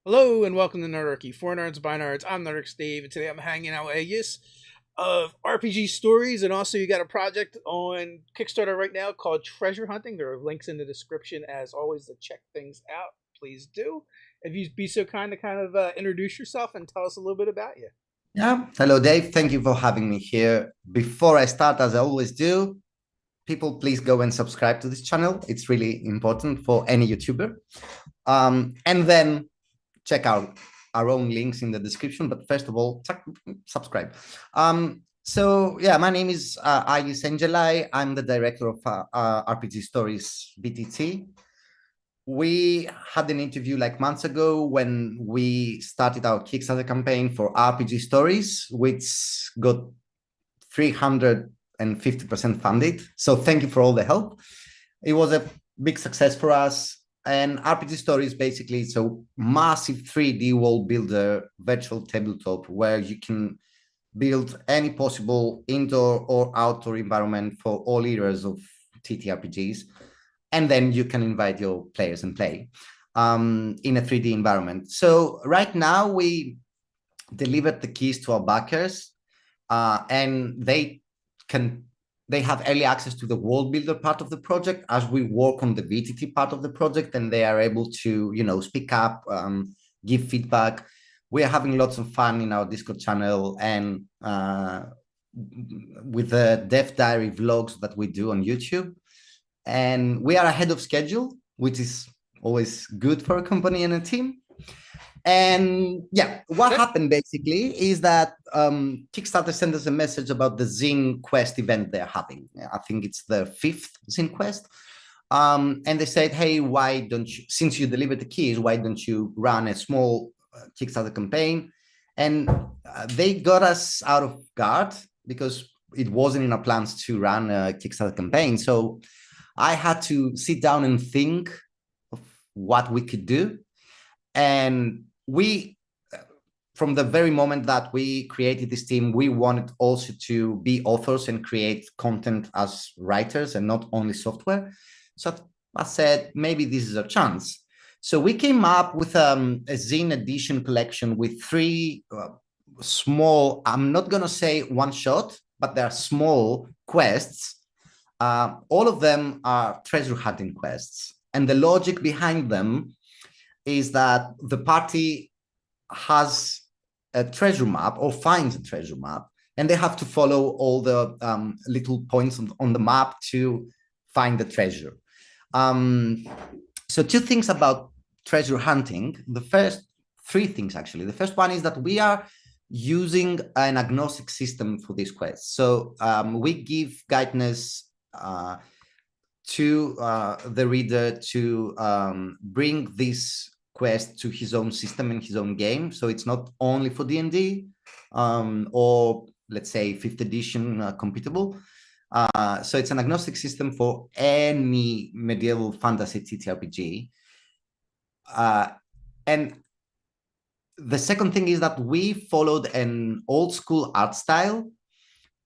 Hello and welcome to Nerdarchy. For Nerds by Nerds, I'm Nerdic Steve, and today I'm hanging out with Agis of RPG Stories, and also you got a project on Kickstarter right now called Treasure Hunting. There are links in the description as always to check things out. Please do. If you'd be so kind to introduce yourself and tell us a little bit about you. Yeah. Hello, Dave. Thank you for having me here. Before I start, as I always do, people please go and subscribe to this channel. It's really important for any YouTuber. And then check out our own links in the description. But first of all, subscribe. So yeah, my name is Agis. I'm the director of RPG Stories BTT. We had an interview like months ago when we started our Kickstarter campaign for RPG Stories, which got 350% funded. So thank you for all the help. It was a big success for us. And RPG Stories basically it's a massive 3D world builder virtual tabletop where you can build any possible indoor or outdoor environment for all eras of TTRPGs, and then you can invite your players and play in a 3D environment. So right now we delivered the keys to our backers, and they have early access to the world builder part of the project as we work on the VTT part of the project, and they are able to speak up, give feedback. We are having lots of fun in our Discord channel and with the Dev Diary vlogs that we do on YouTube. And we are ahead of schedule, which is always good for a company and a team. And yeah, what happened basically is that Kickstarter sent us a message about the Zine Quest event they're having. I think it's the 5th Zine Quest. And they said, hey, why don't you, since you delivered the keys, why don't you run a small Kickstarter campaign? And they got us out of guard because it wasn't in our plans to run a Kickstarter campaign. So I had to sit down and think of what we could do. And we, from the very moment that we created this team, we wanted also to be authors and create content as writers and not only software. So I said, maybe this is a chance. So we came up with a Zine edition collection with three small, I'm not going to say one shot, but they're small quests. All of them are treasure hunting quests. And the logic behind them is that the party has a treasure map or finds a treasure map, and they have to follow all the little points on the map to find the treasure. So two things about treasure hunting. The first three things, actually. The first one is that we are using an agnostic system for this quest. So we give guidance to the reader to bring this quest to his own system and his own game. So it's not only for D&D or let's say 5th edition compatible. So it's an agnostic system for any medieval fantasy TTRPG. And the second thing is that we followed an old school art style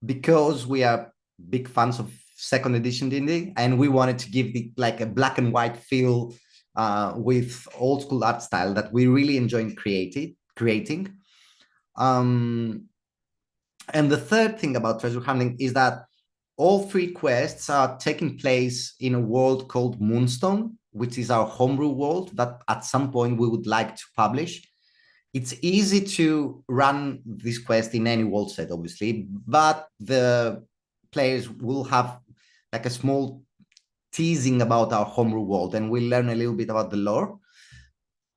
because we are big fans of 2nd edition D&D, and we wanted to give it like a black and white feel with old school art style that we really enjoyed creating. And the third thing about treasure hunting is that all three quests are taking place in a world called Moonstone, which is our homebrew world that at some point we would like to publish. It's easy to run this quest in any world set, obviously, but the players will have like a small teasing about our homebrew world, and we'll learn a little bit about the lore.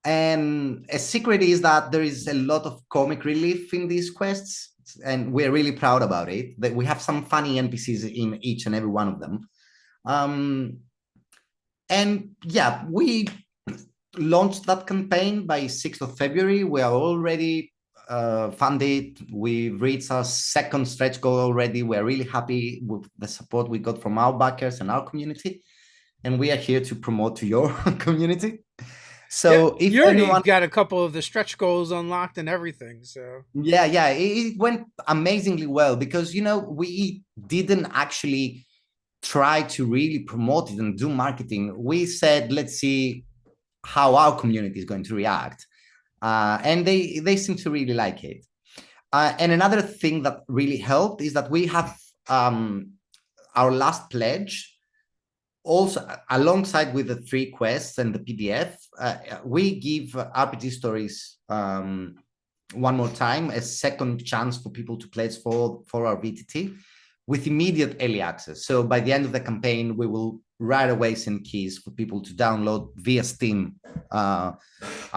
And a secret is that there is a lot of comic relief in these quests, and we're really proud about it. That we have some funny NPCs in each and every one of them. And yeah, we launched that campaign by 6th of February. We are already funded. We've reached our second stretch goal already. We're really happy with the support we got from our backers and our community. And we are here to promote to your community. So if you already anyone got a couple of the stretch goals unlocked and everything, so yeah, it went amazingly well because we didn't actually try to really promote it and do marketing. We said, let's see how our community is going to react. and they seem to really like it. And another thing that really helped is that we have our last pledge. Also, alongside with the 3 quests and the PDF, we give RPG stories one more time, a second chance for people to pledge for our VTT with immediate early access. So by the end of the campaign, we will right away send keys for people to download via Steam our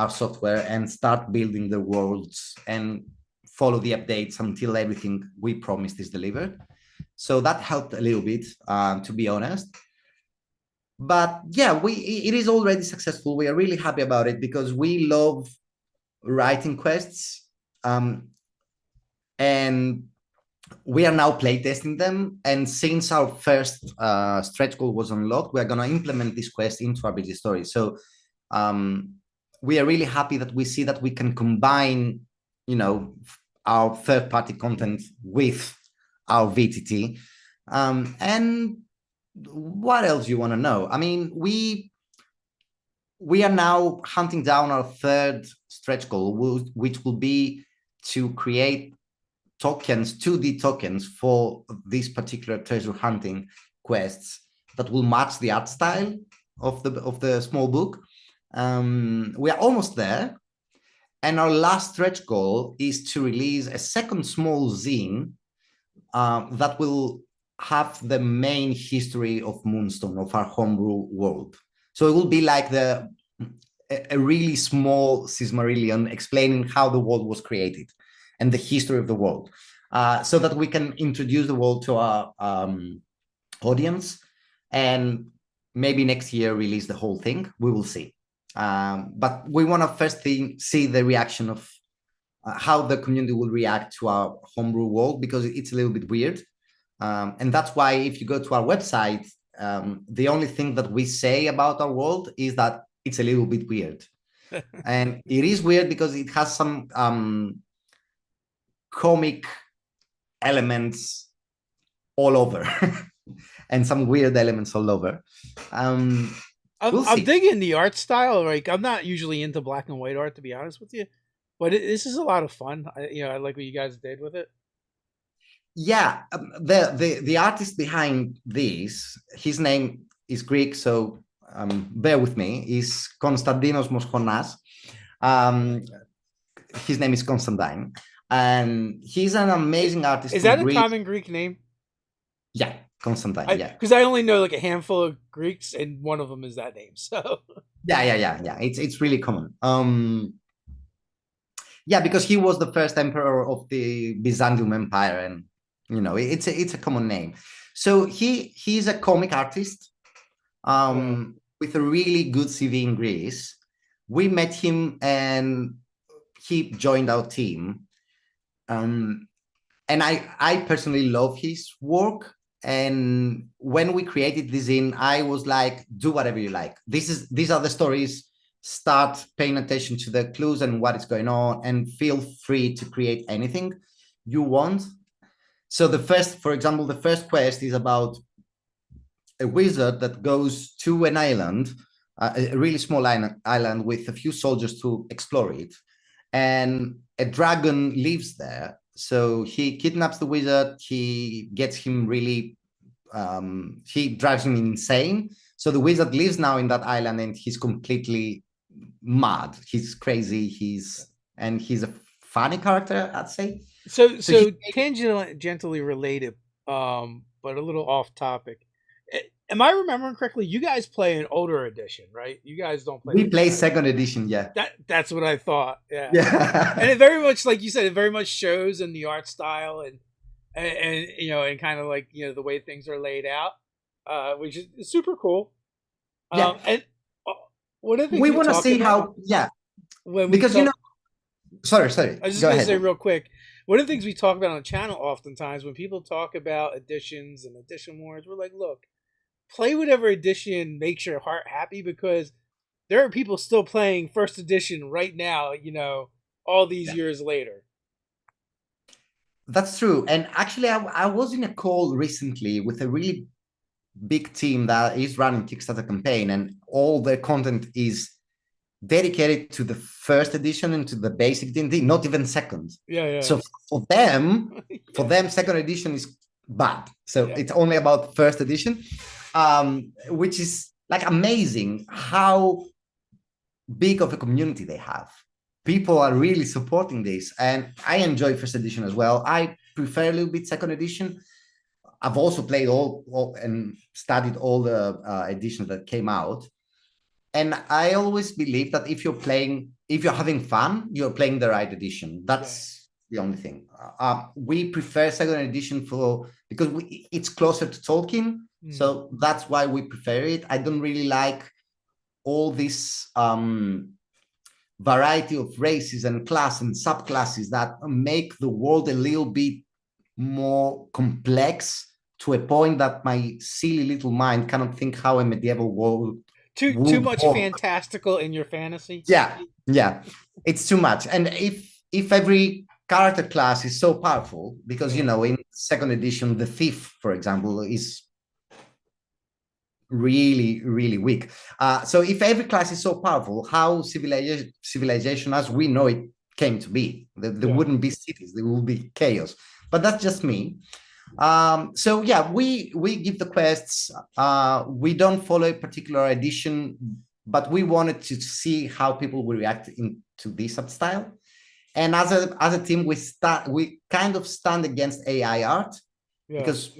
software and start building the worlds and follow the updates until everything we promised is delivered. So that helped a little bit, to be honest. But yeah, it is already successful. We are really happy about it because we love writing quests, and we are now playtesting them. And since our first stretch goal was unlocked, we are going to implement this quest into RPG stories. So we are really happy that we see that we can combine, our third-party content with our VTT. And what else you want to know? I mean, we are now hunting down our third stretch goal, which will be to create tokens, 2D tokens for these particular treasure hunting quests that will match the art style of the small book. We are almost there. And our last stretch goal is to release a second small zine that will have the main history of Moonstone, of our homebrew world. So it will be like a really small Silmarillion explaining how the world was created and the history of the world, so that we can introduce the world to our audience, and maybe next year release the whole thing. We will see. But we want to first see the reaction of how the community will react to our homebrew world, because it's a little bit weird. And that's why if you go to our website, the only thing that we say about our world is that it's a little bit weird. And it is weird because it has some comic elements all over and some weird elements all over. I'm digging the art style. Like, I'm not usually into black and white art, to be honest with you, but this is a lot of fun. I like what you guys did with it. Yeah, the artist behind this, his name is Greek, so bear with me, is Konstantinos Moschonas. His name is Constantine, and he's an amazing artist. Is that a common Greek name? Yeah, Constantine. Yeah, because I only know like a handful of Greeks, and one of them is that name. So yeah. It's really common. Yeah, because he was the first emperor of the Byzantium Empire, and it's a common name. So he's a comic artist with a really good CV in Greece. We met him and he joined our team. And I personally love his work. And when we created this zine, I was like, do whatever you like. These are the stories. Start paying attention to the clues and what is going on, and feel free to create anything you want. So for example, the first quest is about a wizard that goes to an island, a really small island with a few soldiers to explore it. And a dragon lives there. So he kidnaps the wizard, he gets him really, he drives him insane. So the wizard lives now in that island and he's completely mad. He's crazy. He's a funny character, I'd say. So tangentially related, but a little off topic. Am I remembering correctly? You guys play an older edition, right? You guys don't play. We play second edition, yeah. That's what I thought. Yeah. Yeah. And it very much, like you said, it very much shows in the art style and and kind of like the way things are laid out, which is super cool. Yeah. And what if we want to see how? Yeah. Because Sorry. I was just going to say real quick. One of the things we talk about on the channel oftentimes when people talk about editions and edition wars, we're like, look, play whatever edition makes your heart happy, because there are people still playing first edition right now, all these years later. That's true. And actually, I was in a call recently with a really big team that is running Kickstarter campaign, and all their content is dedicated to the first edition and to the basic D&D, not even second. Yeah. So for them, Yeah. second edition is bad. So Yeah. it's only about first edition, which is like amazing how big of a community they have. People are really supporting this, and I enjoy first edition as well. I prefer a little bit second edition. I've also played all and studied all the editions that came out. And I always believe that if you're having fun, you're playing the right edition. That's the only thing. We prefer second edition because it's closer to Tolkien. So that's why we prefer it. I don't really like all this variety of races and class and subclasses that make the world a little bit more complex to a point that my silly little mind cannot think how a medieval world Too would much work. fantastical in your fantasy. Yeah, it's too much. And if every character class is so powerful, because in second edition, the thief, for example, is really, really weak. So if every class is so powerful, how civilization as we know it came to be? There wouldn't be cities, there will be chaos. But that's just me. So yeah, we give the quests. We don't follow a particular edition, but we wanted to see how people will react into this art style. And as a team, we kind of stand against AI art because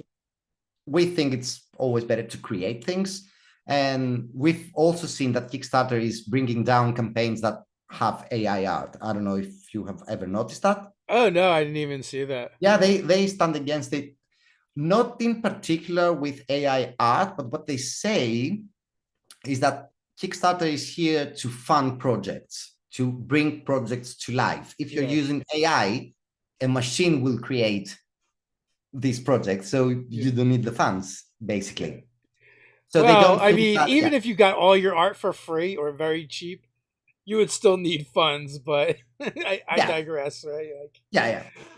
we think it's always better to create things. And we've also seen that Kickstarter is bringing down campaigns that have AI art. I don't know if you have ever noticed that. Oh no, I didn't even see that. Yeah, they stand against it. Not in particular with AI art, but what they say is that Kickstarter is here to fund projects, to bring projects to life. If you're using AI, a machine will create these projects, so you don't need the funds, basically. So they don't I think mean, that, even if you got all your art for free or very cheap, you would still need funds. But I digress, right?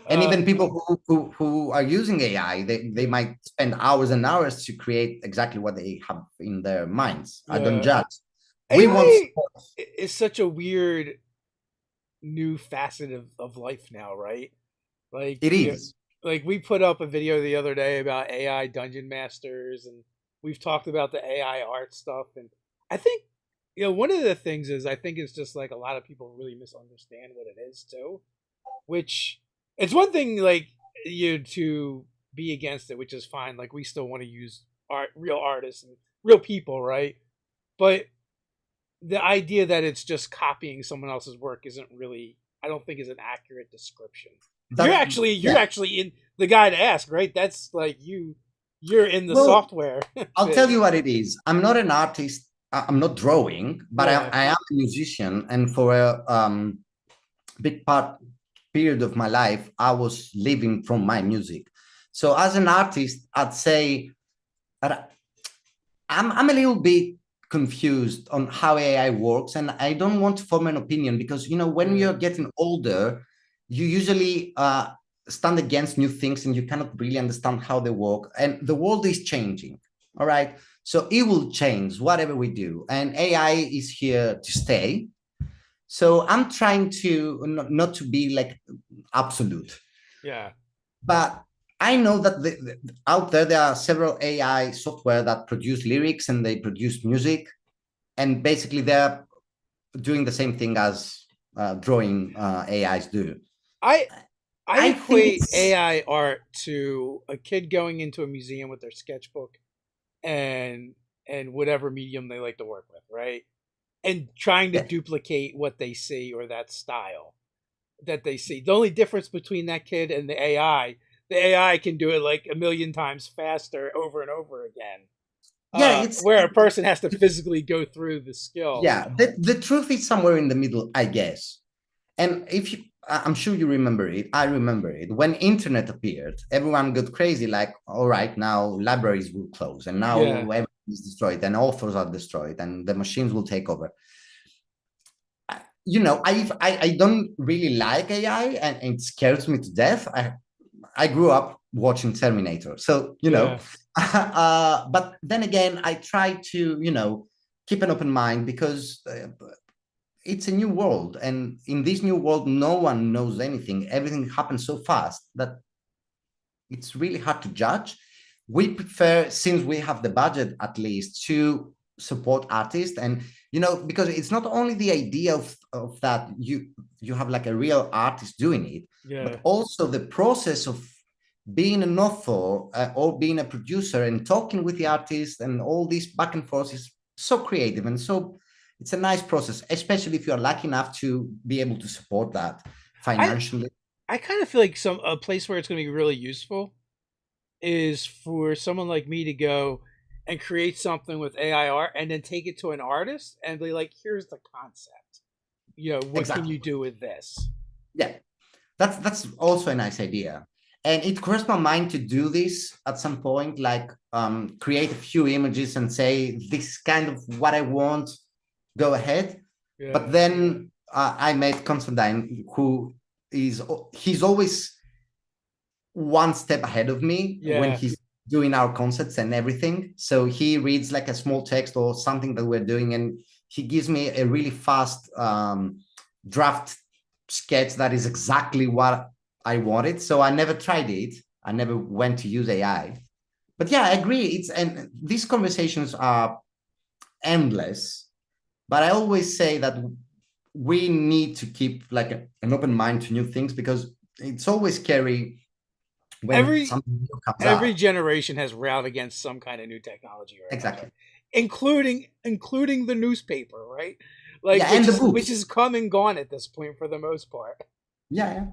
And even people who are using AI, they might spend hours and hours to create exactly what they have in their minds. I don't judge. We want AI is such a weird new facet of life now, right? Like it is. Like we put up a video the other day about AI dungeon masters, and we've talked about the AI art stuff. And I think one of the things is I think it's just like a lot of people really misunderstand what it is too. Which it's one thing like you to be against it, which is fine. Like we still want to use real artists and real people, right? But the idea that it's just copying someone else's work isn't really, I don't think, is an accurate description. You're actually in the guy to ask, right? That's like you're in the software. I'll tell you what it is. I'm not an artist. I'm not drawing, but I am a musician, and for a big period of my life, I was living from my music. So as an artist, I'd say that I'm a little bit confused on how AI works, and I don't want to form an opinion because when you're getting older, you usually stand against new things and you cannot really understand how they work. And the world is changing. All right. So it will change whatever we do. And AI is here to stay. So I'm trying to not to be like absolute. Yeah. But I know that out there are several AI software that produce lyrics and they produce music. And basically they're doing the same thing as drawing AIs do. I equate AI art to a kid going into a museum with their sketchbook and whatever medium they like to work with, right? And trying to duplicate what they see or that style that they see. The only difference between that kid and the AI can do it like a million times faster over and over again. Where a person has to physically go through the skill. Yeah, the truth is somewhere in the middle, I guess. And I'm sure you remember it. I remember it. When internet appeared, everyone got crazy. Like, all right, now libraries will close, and now everything is destroyed, and authors are destroyed, and the machines will take over. I don't really like AI, and it scares me to death. I grew up watching Terminator, so but then again, I try to keep an open mind because it's a new world, and in this new world, no one knows anything. Everything happens so fast that it's really hard to judge. We prefer, since we have the budget at least, to support artists. And because it's not only the idea of that you have like a real artist doing it, Yeah. but also the process of being an author or being a producer and talking with the artist, and all these back and forth is so creative, and so it's a nice process, especially if you're lucky enough to be able to support that I financially. I kind of feel like a place where it's going to be really useful is for someone like me to go and create something with AI art and then take it to an artist and be like, here's the concept. What can Exactly. you do with this? Yeah, that's also a nice idea. And it crossed my mind to do this at some point, like create a few images and say, this is kind of what I want, go ahead. Yeah. But then I met Constantine, he's always one step ahead of me when Yeah. he's doing our concepts and everything. So he reads like a small text or something that we're doing, and he gives me a really fast draft sketch that is exactly what I wanted. So I never tried it. I never went to use AI. But yeah, I agree. And these conversations are endless. But I always say that we need to keep like an open mind to new things, because it's always scary when Every something new comes every up. generation has railed against some kind of new technology or another, Exactly. including the newspaper, right? Like Yeah, and the which books. is come and gone at this point for the most part. Yeah, yeah.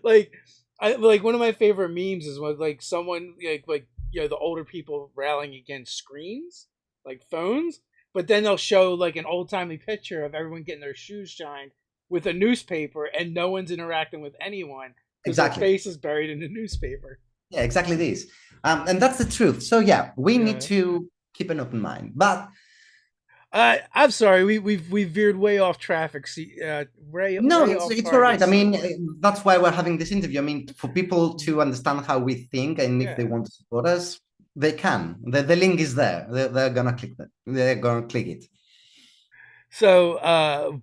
Like like one of my favorite memes is when like someone the older people railing against screens like phones, but then they'll show like an old timey picture of everyone getting their shoes shined with a newspaper and no one's interacting with anyone because their Exactly. face is buried in the newspaper. Yeah, exactly this. And that's the truth. So yeah, we need Yeah. to keep an open mind. But I'm sorry, we've veered way off traffic. See, no, way off it's all right. target. I mean, that's why we're having this interview. I mean, for people to understand how we think, and if they Yeah. want to support us, they can. The link is there. They're gonna click it. They're gonna click it. So,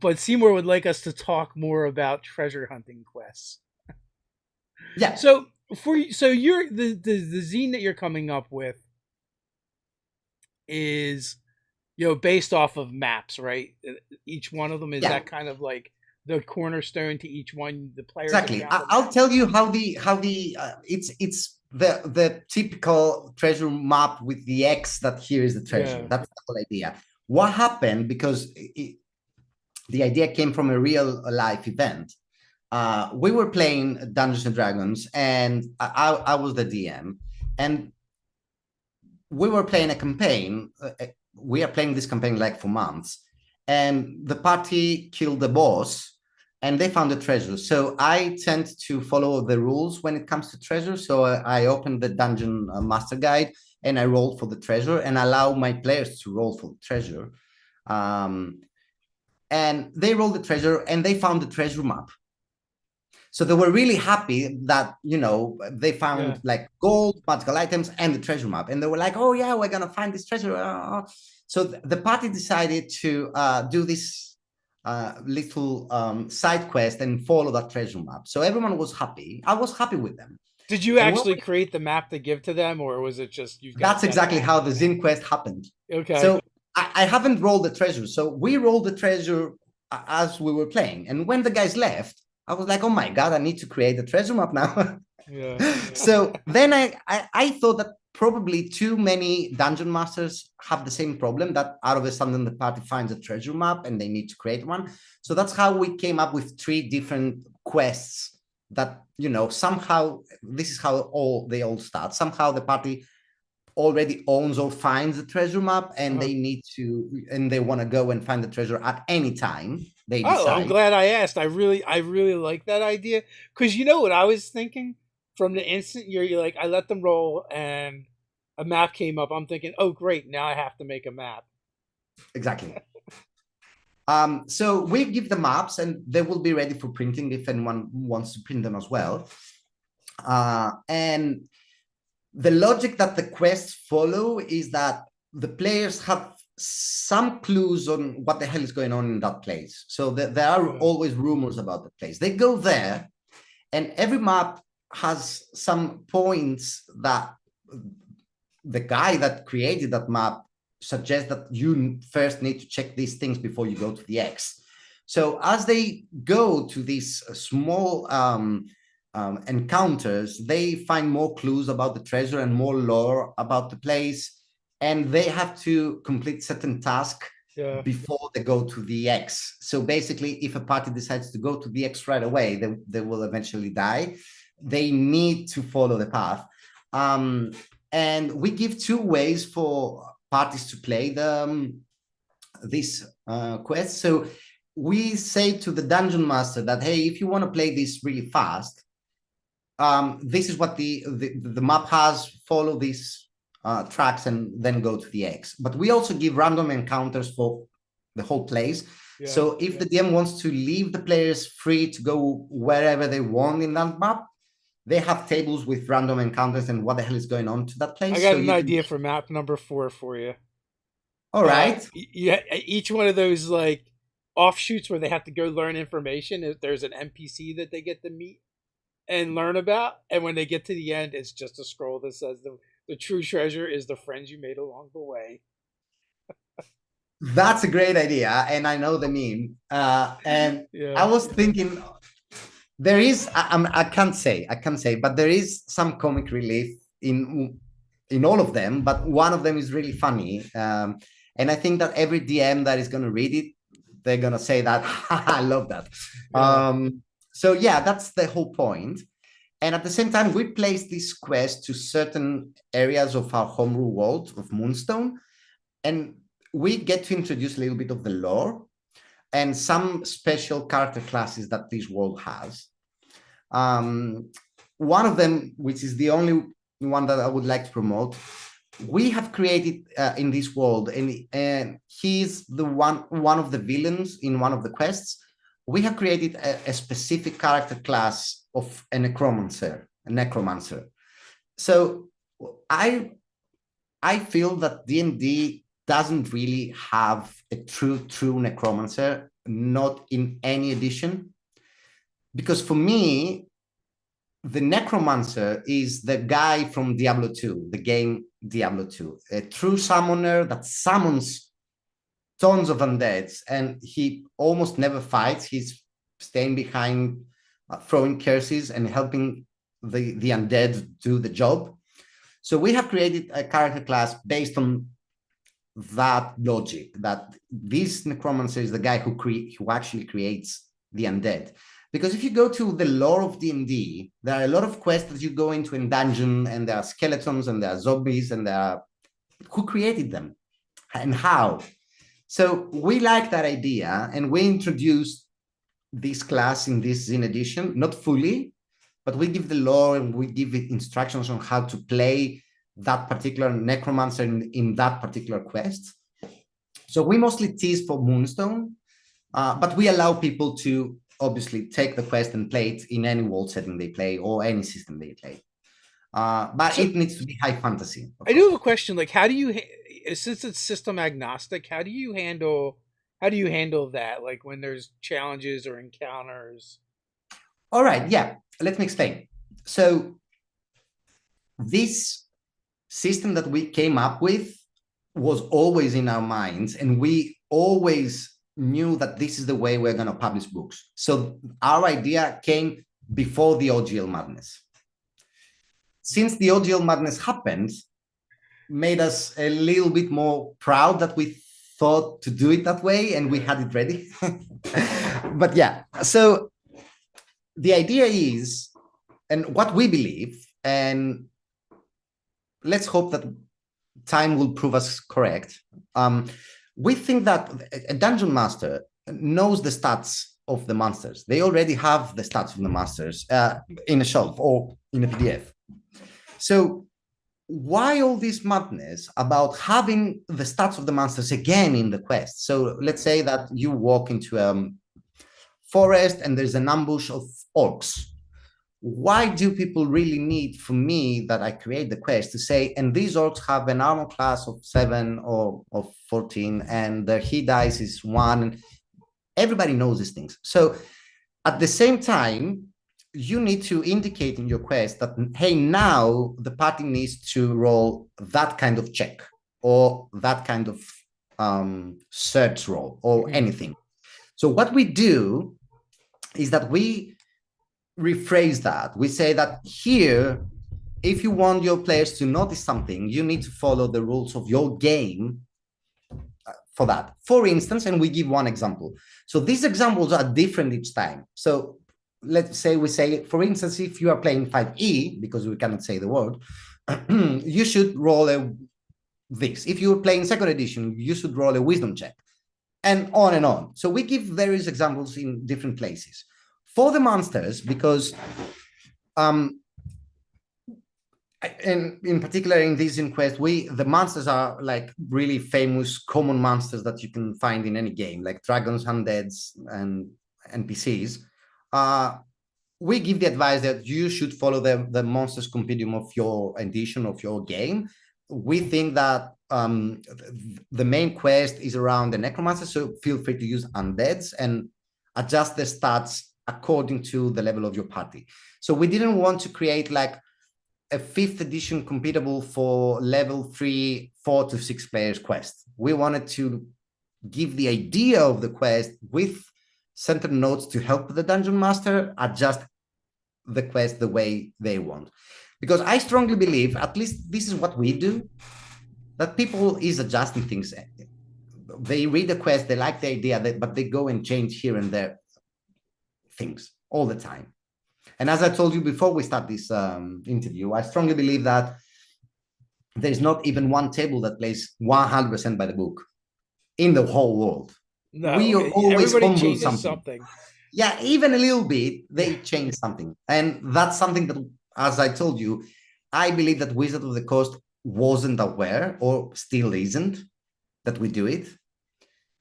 but Seymour would like us to talk more about treasure hunting quests. Yeah, So so you're the zine that you're coming up with is based off of maps, right? Each one of them is yeah. that kind of like the cornerstone to each one. The players have Exactly. found a I'll map. tell you how the it's the typical treasure map with the X, that here is the treasure. Yeah. That's the whole idea. What happened, because the idea came from a real life event. We were playing Dungeons and Dragons, and I was the DM, and we were playing a campaign. We are playing this campaign like for months, and the party killed the boss, and they found the treasure. So I tend to follow the rules when it comes to treasure. So I opened the dungeon master guide, and I rolled for the treasure, and allow my players to roll for the treasure. Um, and they rolled the treasure, and they found the treasure map. So they were really happy that, they Yeah. found like gold, magical items, and the treasure map. And they were like, oh, yeah, we're going to find this treasure. So the party decided to do this little side quest and follow that treasure map. So everyone was happy. I was happy with them. Did you And when actually create the map to give to them, or was it just you guys that's got a exactly map? how the Zine Quest happened. Okay. So I haven't rolled the treasure. So we rolled the treasure as we were playing. And when the guys left, I was like, oh my God, I need to create a treasure map now. Yeah. So then I thought that probably too many dungeon masters have the same problem, that out of a sudden the party finds a treasure map and they need to create one. So that's how we came up with 3 different quests that, somehow this is how they all start. Somehow the party already owns or finds the treasure map, and Uh-huh. they want to go and find the treasure at any time they Oh, I'm decide. glad I asked. I really like that idea because you know what I was thinking from the instant you're like I let them roll and a map came up. I'm thinking, oh great, now I have to make a map. Exactly. So we give the maps, and they will be ready for printing if anyone wants to print them as well. And the logic that the quests follow is that the players have some clues on what the hell is going on in that place. So there are always rumors about the place. They go there, and every map has some points that the guy that created that map suggests that you first need to check these things before you go to the X. So as they go to these small encounters, they find more clues about the treasure and more lore about the place, and they have to complete certain tasks before they go to the X. So basically, if a party decides to go to the X right away, they will eventually die. They need to follow the path. And we give 2 ways for parties to play this quest. So we say to the dungeon master that, hey, if you want to play this really fast, this is what the map has, follow these tracks and then go to the X. But we also give random encounters for the whole place. So if the DM wants to leave the players free to go wherever they want in that map, they have tables with random encounters and what the hell is going on to that place. I got an idea for map number 4 for you. All right. Yeah, each one of those like offshoots where they have to go learn information, there's an NPC that they get to meet and learn about, and when they get to the end, it's just a scroll that says the true treasure is the friends you made along the way. That's a great idea, and I know the meme. And I was thinking, there is, I can't say, but there is some comic relief in all of them, but one of them is really funny. And I think that every DM that is going to read it, they're going to say that, I love that. So yeah, that's the whole point. And at the same time, we place this quest to certain areas of our homebrew world of Moonstone, and we get to introduce a little bit of the lore and some special character classes that this world has. One of them, which is the only one that I would like to promote, we have created in this world, and he's the one of the villains in one of the quests. We have created a specific character class of a necromancer. So I feel that D&D doesn't really have a true necromancer, not in any edition. Because for me, the necromancer is the guy from Diablo 2, the game Diablo 2, a true summoner that summons tons of undeads, and he almost never fights. He's staying behind, throwing curses and helping the undead do the job. So we have created a character class based on that logic, that this necromancer is the guy who actually creates the undead. Because if you go to the lore of D&D, there are a lot of quests that you go into in dungeon, and there are skeletons and there are zombies, and there are who created them and how. So we like that idea, and we introduced this class in this Zine edition, not fully, but we give the lore and we give it instructions on how to play that particular necromancer in that particular quest. So we mostly tease for Moonstone, but we allow people to obviously take the quest and play it in any world setting they play or any system they play. But so, it needs to be high fantasy. I do have a question. Like, how do you, since it's system agnostic, how do you handle that? Like when there's challenges or encounters? All right. Yeah. Let me explain. So this system that we came up with was always in our minds, and we always knew that this is the way we're going to publish books. So our idea came before the OGL madness. Since the OGL madness happened, made us a little bit more proud that we thought to do it that way, and we had it ready. But yeah, so the idea is, and what we believe, and let's hope that time will prove us correct. We think that a dungeon master knows the stats of the monsters. They already have the stats of the monsters in a shelf or in a PDF. So why all this madness about having the stats of the monsters again in the quest? So let's say that you walk into a forest and there's an ambush of orcs. why do people really need for me that I create the quest to say, and these orcs have an armor class of 7 or of 14, and their hit dice is 1. Everybody knows these things. So at the same time, you need to indicate in your quest that, hey, now the party needs to roll that kind of check or that kind of search roll or anything. So what we do is that we rephrase that. We say that here, if you want your players to notice something, you need to follow the rules of your game for that. For instance, and we give one example. So these examples are different each time. So let's say we say, for instance, if you are playing 5e, because we cannot say the word, you should roll this. If you're playing second edition, you should roll a wisdom check, and on and on. So we give various examples in different places. For the monsters, because and in particular in this Zine Quest, the monsters are like really famous common monsters that you can find in any game, like dragons, undeads, and NPCs. We give the advice that you should follow the monsters compendium of your edition of your game. We think that the main quest is around the necromancer, so feel free to use undeads and adjust the stats according to the level of your party. So we didn't want to create like a 5th edition compatible for level 3, 4 to 6 players quest. We wanted to give the idea of the quest with center notes to help the dungeon master adjust the quest the way they want. Because I strongly believe, at least this is what we do, that people is adjusting things. They read the quest, they like the idea, but they go and change here and there things all the time. And as I told you before we start this interview, I strongly believe that there's not even one table that plays 100% by the book in the whole world. No, we always humble something. Yeah, even a little bit, they change something. And that's something that, as I told you, I believe that Wizard of the Coast wasn't aware, or still isn't, that we do it.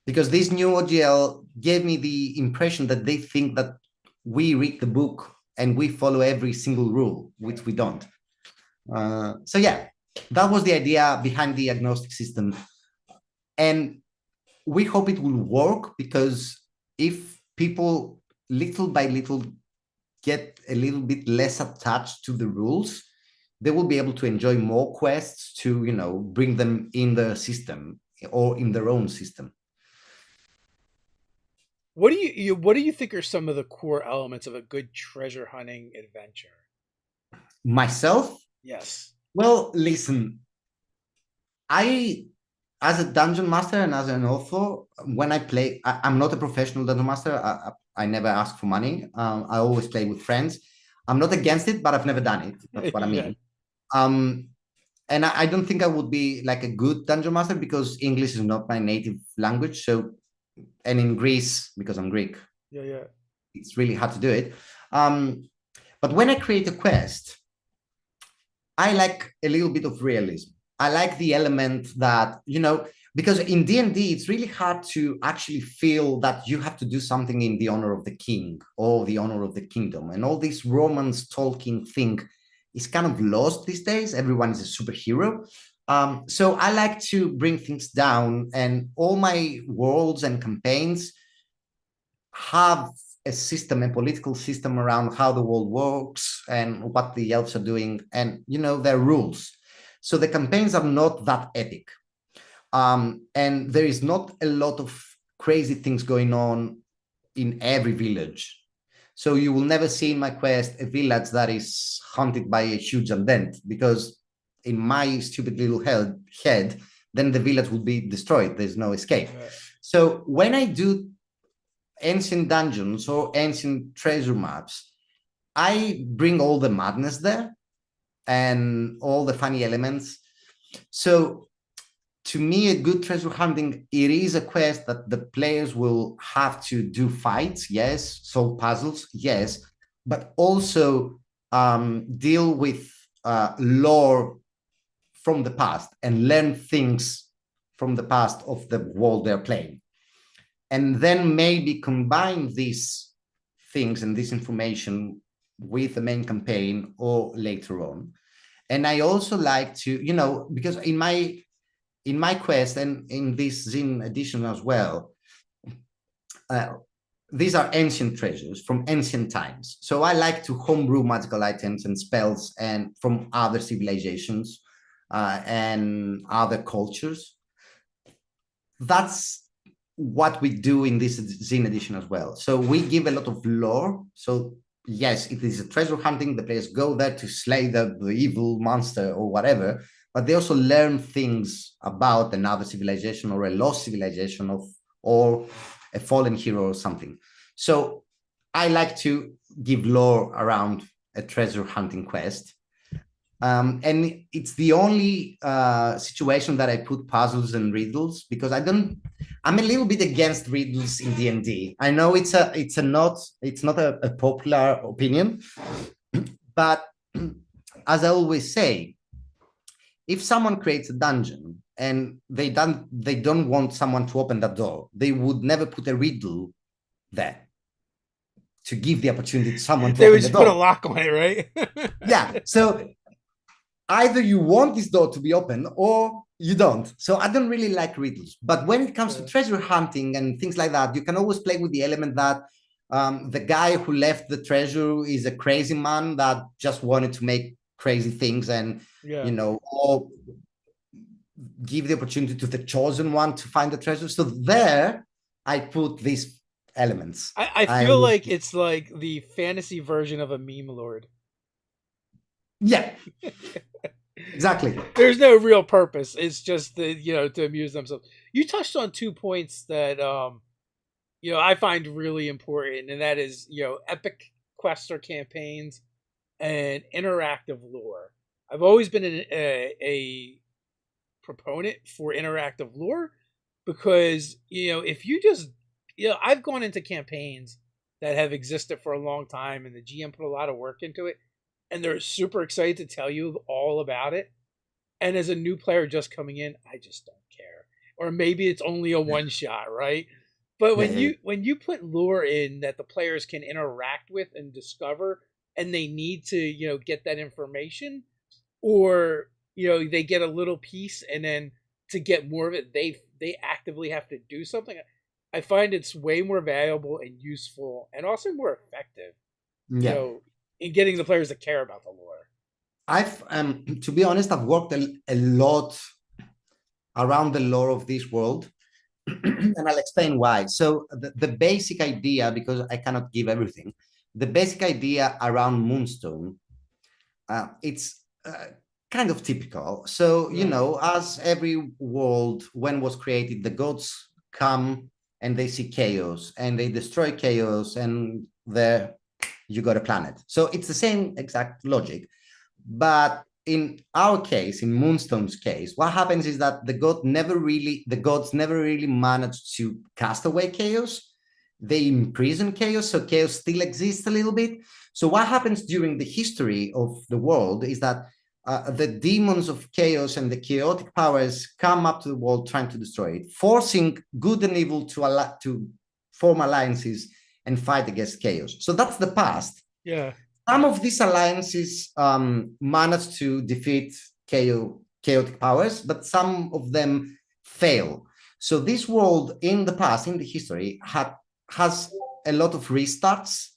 Because this new OGL gave me the impression that they think that we read the book and we follow every single rule, which we don't. So yeah, that was the idea behind the agnostic system. And we hope it will work, because if people little by little get a little bit less attached to the rules, they will be able to enjoy more quests to, you know, bring them in the system or in their own system. What do you think are some of the core elements of a good treasure hunting adventure? Myself? Yes. Well, listen, as a dungeon master and as an author, when I play, I'm not a professional dungeon master. I never ask for money. I always play with friends. I'm not against it, but I've never done it. That's what I mean. And I don't think I would be like a good dungeon master, because English is not my native language. So, and in Greece, because I'm Greek, it's really hard to do it. But when I create a quest, I like a little bit of realism. I like the element that, you know, because in D&D, it's really hard to actually feel that you have to do something in the honor of the king or the honor of the kingdom. And all this Romans Tolkien thing is kind of lost these days. Everyone is a superhero. So I like to bring things down, and all my worlds and campaigns have a system, a political system around how the world works and what the elves are doing, and, you know, their rules. So the campaigns are not that epic. And there is not a lot of crazy things going on in every village. So you will never see in my quest a village that is haunted by a huge undead, because in my stupid little head, then the village will be destroyed. There's no escape. Right. So when I do ancient dungeons or ancient treasure maps, I bring all the madness there and all the funny elements. So to me, a good treasure hunting, it is a quest that the players will have to do fights, yes, solve puzzles, yes, but also deal with lore from the past and learn things from the past of the world they're playing. And then maybe combine these things and this information with the main campaign or later on. And I also like to, because in my quest and in this Zine edition as well, these are ancient treasures from ancient times. So I like to homebrew magical items and spells and from other civilizations and other cultures. That's what we do in this Zine edition as well. So we give a lot of lore. So yes, it is a treasure hunting. The players go there to slay the evil monster or whatever, but they also learn things about another civilization or a lost civilization or a fallen hero or something. So I like to give lore around a treasure hunting quest. And it's the only situation that I put puzzles and riddles, because I'm a little bit against riddles in D&D. I know it's not a popular opinion, but as I always say, if someone creates a dungeon and they don't want someone to open that door, they would never put a riddle there to give the opportunity to someone to They open would the just door. put a lock on it, right? Yeah. So either you want this door to be open or you don't. So I don't really like riddles. But when it comes to treasure hunting and things like that, you can always play with the element that the guy who left the treasure is a crazy man that just wanted to make crazy things, and or give the opportunity to the chosen one to find the treasure. So there I put these elements. I feel like it's like the fantasy version of a meme lord. Yeah. Exactly. There's no real purpose. It's just to amuse themselves. You touched on 2 points that I find really important, and that is epic quests or campaigns and interactive lore. I've always been a proponent for interactive lore because if you just I've gone into campaigns that have existed for a long time and the GM put a lot of work into it, and they're super excited to tell you all about it. And as a new player just coming in, I just don't care. Or maybe it's only a one shot, right? But when you put lore in that the players can interact with and discover, and they need to get that information, or they get a little piece, and then to get more of it, they actively have to do something. I find it's way more valuable and useful, and also more effective. In getting the players to care about the lore. I've to be honest, I've worked a lot around the lore of this world, and I'll explain why. So the basic idea, because I cannot give everything, the basic idea around Moonstone, it's kind of typical. So as every world when was created, the gods come and they see chaos and they destroy chaos, and there you got a planet. So it's the same exact logic. But in our case, in Moonstone's case, what happens is that the gods never really managed to cast away chaos. They imprison chaos, so chaos still exists a little bit. So what happens during the history of the world is that the demons of chaos and the chaotic powers come up to the world trying to destroy it, forcing good and evil to form alliances and fight against chaos. So that's the past. Yeah. Some of these alliances manage to defeat chaotic powers, but some of them fail. So this world in the past, in the history, has a lot of restarts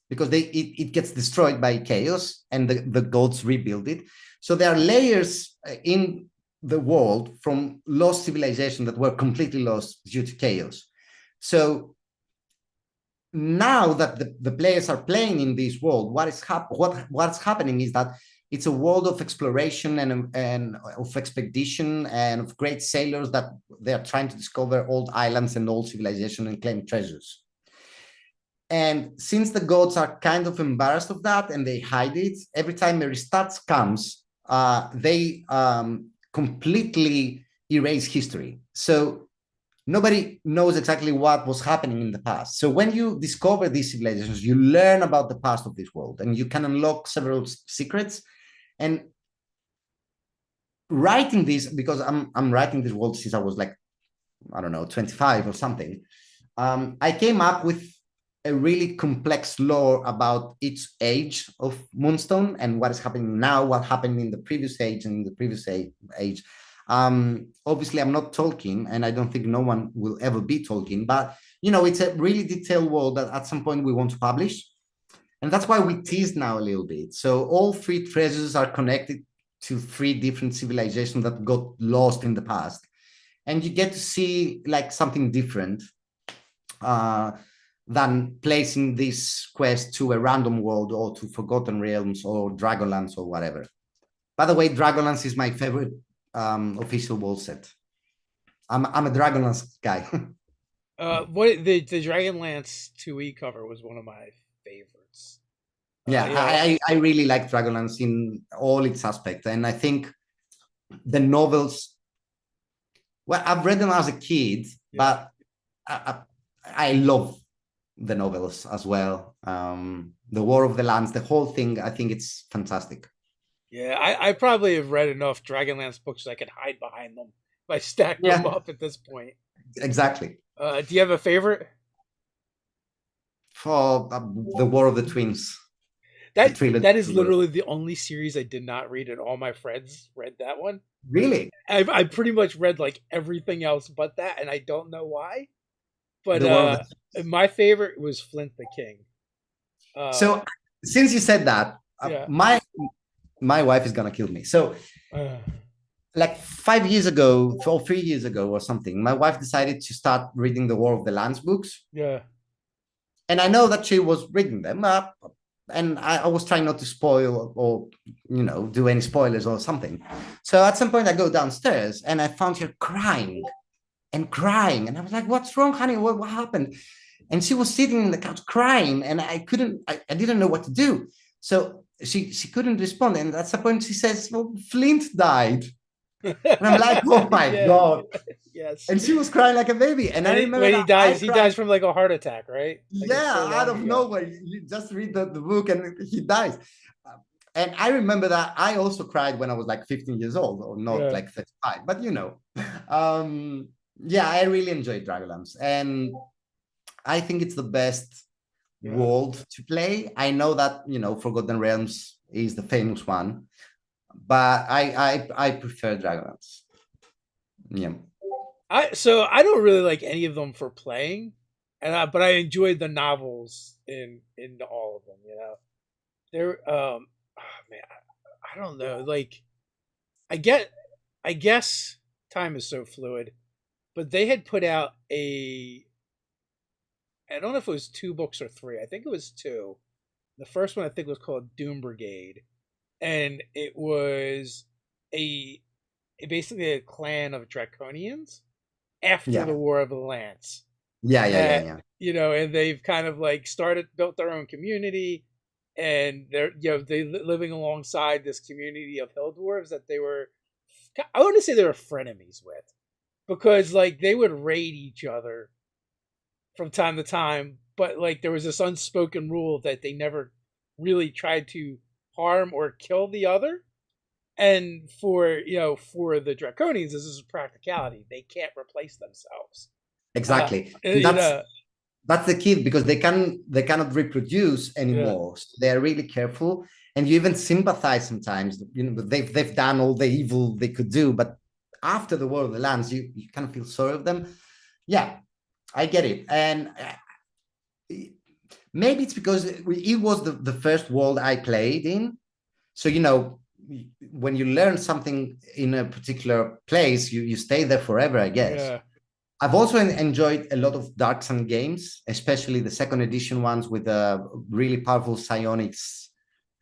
because it gets destroyed by chaos, and the gods rebuild it. So there are layers in the world from lost civilization that were completely lost due to chaos. So now that the players are playing in this world, what's happening is that it's a world of exploration and of expedition and of great sailors that they are trying to discover old islands and old civilization and claim treasures. And since the gods are kind of embarrassed of that and they hide it, every time a restart comes, they completely erase history. So nobody knows exactly what was happening in the past. So when you discover these civilizations, you learn about the past of this world, and you can unlock several secrets. And writing this, because I'm writing this world since I was like, I don't know, 25 or something, I came up with a really complex lore about each age of Moonstone and what is happening now, what happened in the previous age and in the previous age. Obviously, I'm not Tolkien, and I don't think no one will ever be Tolkien, but it's a really detailed world that at some point we want to publish. And that's why we tease now a little bit. So all three treasures are connected to three different civilizations that got lost in the past. And you get to see like something different than placing this quest to a random world or to Forgotten Realms or Dragonlance or whatever. By the way, Dragonlance is my favorite official world set. I'm a Dragonlance guy. What the Dragonlance 2E cover was one of my favorites. Yeah, I really like Dragonlance in all its aspects. And I think the novels, well, I've read them as a kid, but I love the novels as well. The War of the Lands, the whole thing, I think it's fantastic. Yeah, I probably have read enough Dragonlance books that I could hide behind them if I stack them up at this point. Exactly. Do you have a favorite? For the War of the Twins. That is literally the only series I did not read, and all my friends read that one. Really? I pretty much read like everything else but that, and I don't know why. But my favorite was Flint the King. So since you said that, my wife is gonna kill me. So like 5 years ago or 3 years ago or something, my wife decided to start reading the War of the Lands books. Yeah. And I know that she was reading them up, and I was trying not to spoil or do any spoilers or something. So at some point I go downstairs and I found her crying, and I was like, "What's wrong, honey? What happened?" And she was sitting in the couch crying, and I didn't know what to do. So she couldn't respond, and at some point she says, "Well, Flint died." And I'm like, "Oh my God." Yes. And she was crying like a baby. And I remember when he dies from like a heart attack, right? Like out of nowhere. You just read the book and he dies. And I remember that I also cried when I was like 15 years old, or not like 35, but I really enjoyed Dragonlance. And I think it's the best world to play. I know that, Forgotten Realms is the famous one, but I prefer Dragonlance. Yeah. So I don't really like any of them for playing, but I enjoyed the novels in all of them. They're man, I don't know. Like, I guess time is so fluid, but they had put out I don't know if it was 2 books or 3. I think it was 2. The first one I think was called Doom Brigade, and it was basically a clan of Draconians after the War of the Lance. Yeah. And they've kind of like built their own community, and they're living alongside this community of hill dwarves that I want to say they were frenemies with, because like they would raid each other from time to time, but like there was this unspoken rule that they never really tried to harm or kill the other. And for the Draconians, this is a practicality. They can't replace themselves. Exactly. That's the key, because they cannot reproduce anymore. So they're really careful, and you even sympathize sometimes. They've done all the evil they could do, but after the War of the Lands, you kind of feel sorry of them. Yeah, I get it. And maybe it's because it was the first world I played in. So when you learn something in a particular place, you stay there forever, I guess. Yeah. I've also enjoyed a lot of Dark Sun games, especially the second edition ones with really powerful psionics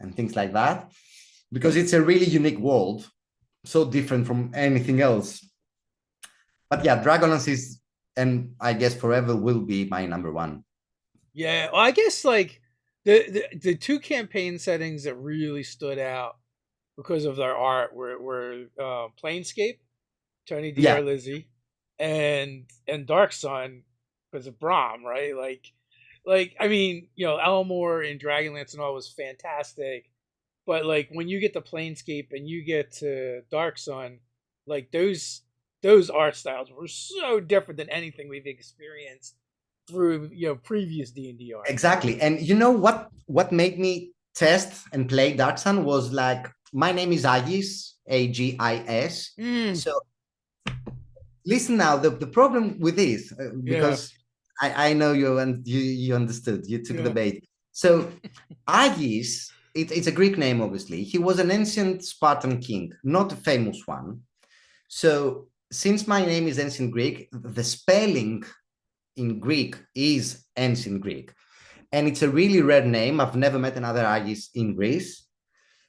and things like that, because it's a really unique world, so different from anything else. But yeah, Dragonlance is, and I guess forever will be, my number one. Yeah, well, I guess like the 2 campaign settings that really stood out because of their art were Planescape, Tony D'Arlizzi, and Dark Sun because of Brahm, right? Like I mean, Elmore and Dragonlance and all was fantastic, but like when you get to Planescape and you get to Dark Sun, like those art styles were so different than anything we've experienced through previous D&D art. Exactly. And you know what made me test and play Dark Sun was like, my name is Agis, Agis. Mm, So listen now, the problem with this, yeah, because I know you and you understood, you took the yeah, bait. So Agis, it's a Greek name, obviously. He was an ancient Spartan king, not a famous one. So since my name is ancient Greek, the spelling in Greek is ancient Greek. And it's a really rare name. I've never met another Agis in Greece.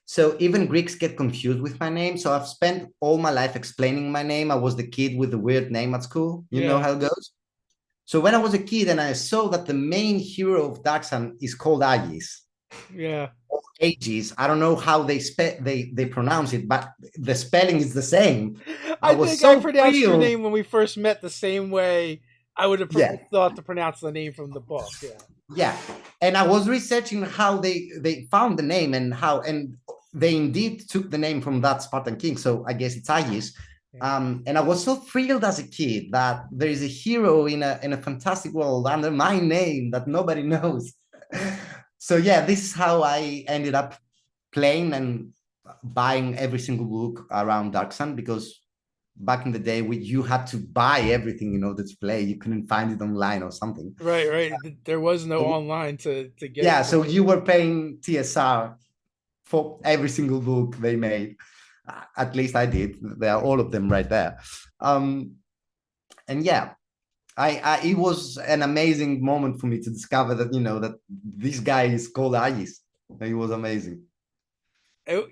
So even Greeks get confused with my name. So I've spent all my life explaining my name. I was the kid with the weird name at school. You know yeah, how it goes. So when I was a kid and I saw that the main hero of Dark Sun is called Agis, yeah. or Agis, I don't know how they pronounce it, but the spelling is the same. I I was think I so pronounced your thrilled. name when we first met the same way I would have Yeah, thought to pronounce the name from the book. Yeah, yeah. And I was researching how they found the name and how, and they indeed took the name from that Spartan king. So I guess it's Agis. yeah. And I was so thrilled as a kid that there is a hero in a fantastic world under my name that nobody knows. So yeah, this is how I ended up playing and buying every single book around Dark Sun, because back in the day you had to buy everything in order to play. You couldn't find it online or something. Right, right. There was no So, online to get yeah, it so from. you were paying TSR for every single book they made. At least I did. There are all of them right there. Um, and yeah, it was an amazing moment for me to discover that that this guy is called Agis. It was amazing.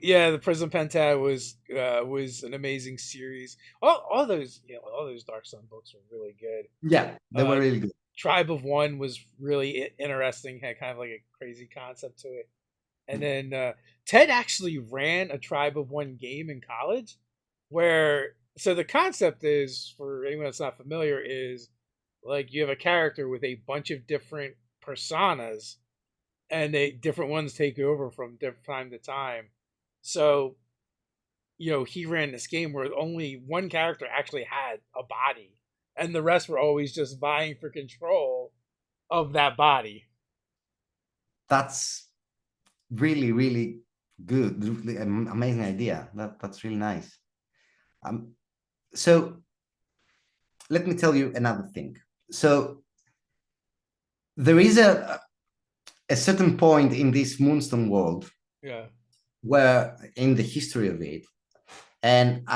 Yeah, the Prison Pentad was an amazing series. All those all those Dark Sun books were really good. Yeah, they were Uh, really good. Tribe of One was really interesting. Had kind of like a crazy concept to it. And then Ted actually ran a Tribe of One game in college, where so the concept is, for anyone that's not familiar, is like you have a character with a bunch of different personas, and they different ones take over from time to time. So he ran this game where only one character actually had a body, and the rest were always just vying for control of that body. That's really, really good. Really amazing idea. That's really nice. Um, so let me tell you another thing. So there is a certain point in this Moonstone world Yeah, where, in the history of it, and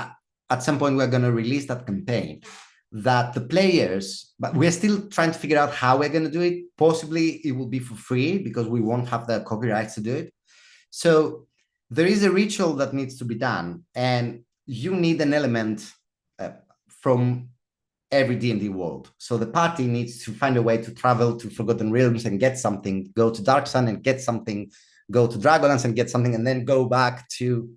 at some point we're going to release that campaign, that the players, but we're still trying to figure out how we're going to do it. Possibly it will be for free because we won't have the copyrights to do it. So there is a ritual that needs to be done, and you need an element from every D&D world. So the party needs to find a way to travel to Forgotten Realms and get something, go to Dark Sun and get something, go to Dragonlance and get something, and then go back to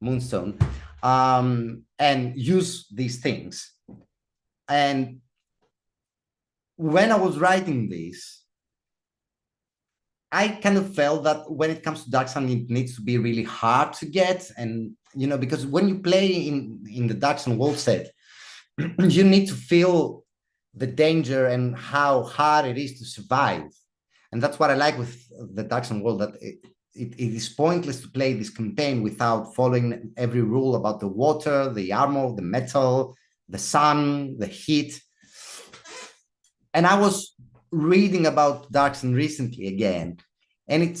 Moonstone, and use these things. And when I was writing this, I kind of felt that when it comes to Dark Sun, it needs to be really hard to get. And, because when you play in the Dark Sun world set, you need to feel the danger and how hard it is to survive. And that's what I like with the Dark Sun world, that it is pointless to play this campaign without following every rule about the water, the armor, the metal, the sun, the heat. And I was reading about Dark Sun recently again, and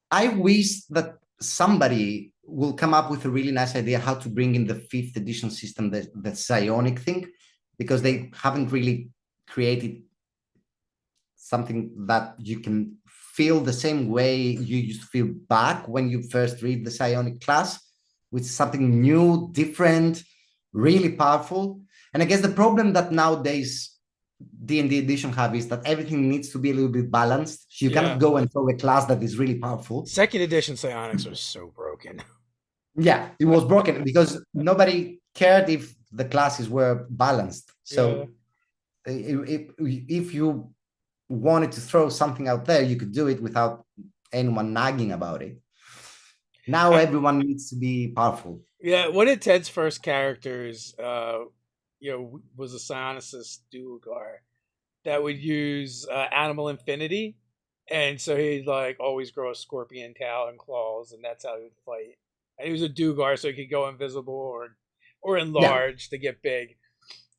I wish that somebody will come up with a really nice idea how to bring in the 5th edition system, the psionic thing, because they haven't really created something that you can feel the same way you used to feel back when you first read the psionic class, which is something new, different, really powerful. And I guess the problem that nowadays D&D edition have is that everything needs to be a little bit balanced. So you cannot yeah. go and throw a class that is really powerful. Second edition psionics was so broken. Yeah, it was broken because nobody cared if the classes were balanced. Yeah. So if you wanted to throw something out there, you could do it without anyone nagging about it. Now everyone needs to be powerful. Yeah, one of Ted's first characters, was a psionicist Duergar, that would use animal infinity, and so he'd like always grow a scorpion tail and claws, and that's how he would fight. And he was a Dugar, so he could go invisible or Yeah, enlarge to get big.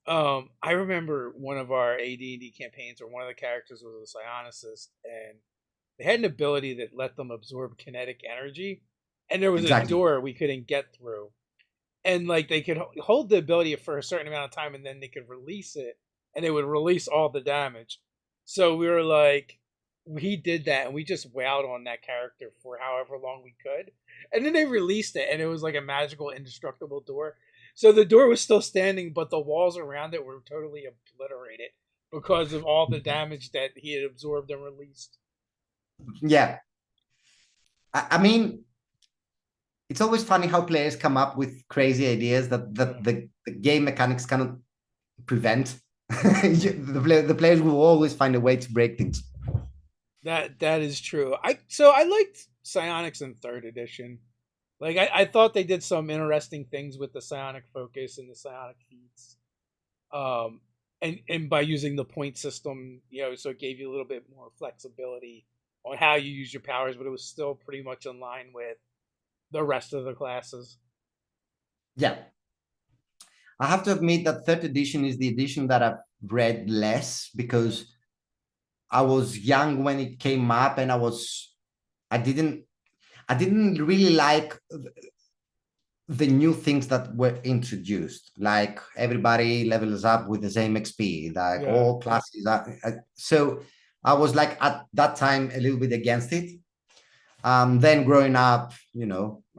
I remember one of our AD&D campaigns where one of the characters was a psionicist, and they had an ability that let them absorb kinetic energy, and there was a exactly. door we couldn't get through, and like they could hold the ability for a certain amount of time, and then they could release it, and it would release all the damage. So we were like, he did that, and we just wowed on that character for however long we could, and then they released it, and it was like a magical, indestructible door. So the door was still standing, but the walls around it were totally obliterated because of all the damage that he had absorbed and released. Yeah, I mean, it's always funny how players come up with crazy ideas that Yeah. the game mechanics cannot prevent. The players will always find a way to break things. That is true. I liked Psionics in third edition. Like I thought they did some interesting things with the psionic focus and the psionic feats. Um and by using the point system, so it gave you a little bit more flexibility on how you use your powers, but it was still pretty much in line with the rest of the classes. Yeah, I have to admit that third edition is the edition that I've read less because I was young when it came up, and I didn't I didn't really like the new things that were introduced, like everybody levels up with the same XP, like Yeah. all classes so I was like at that time a little bit against it. Then growing up,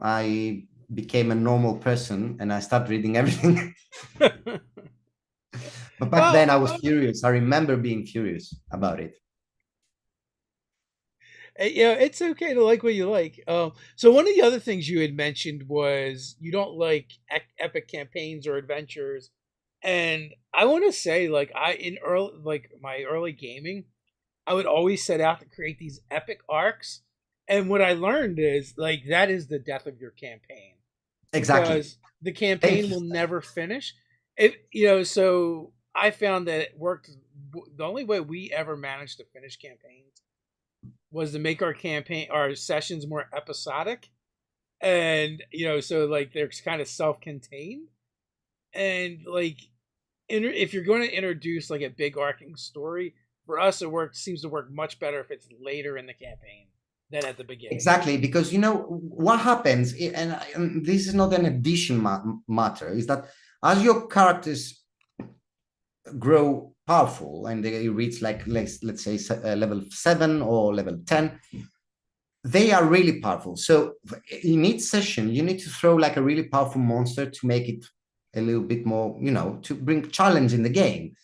I became a normal person and I started reading everything. But back Well, then I was curious. I remember being curious about it. yeah, it's okay to like what you like. So one of the other things you had mentioned was you don't like epic campaigns or adventures, and I want to say, like, in early, like my early gaming, I would always set out to create these epic arcs, and what I learned is like that is the death of your campaign Exactly. because the Thank campaign you. will never finish. So I found that it worked. The only way we ever managed to finish campaigns was to make our sessions more episodic, and so like they're kind of self-contained, and like if you're going to introduce like a big arcing story, for us it seems to work much better if it's later in the campaign than at the beginning. Exactly, because what happens, and this is not an addition matter, is that as your characters grow powerful and they reach like let's say level 7 or level 10, they are really powerful. So in each session you need to throw like a really powerful monster to make it a little bit more, to bring challenge in the game.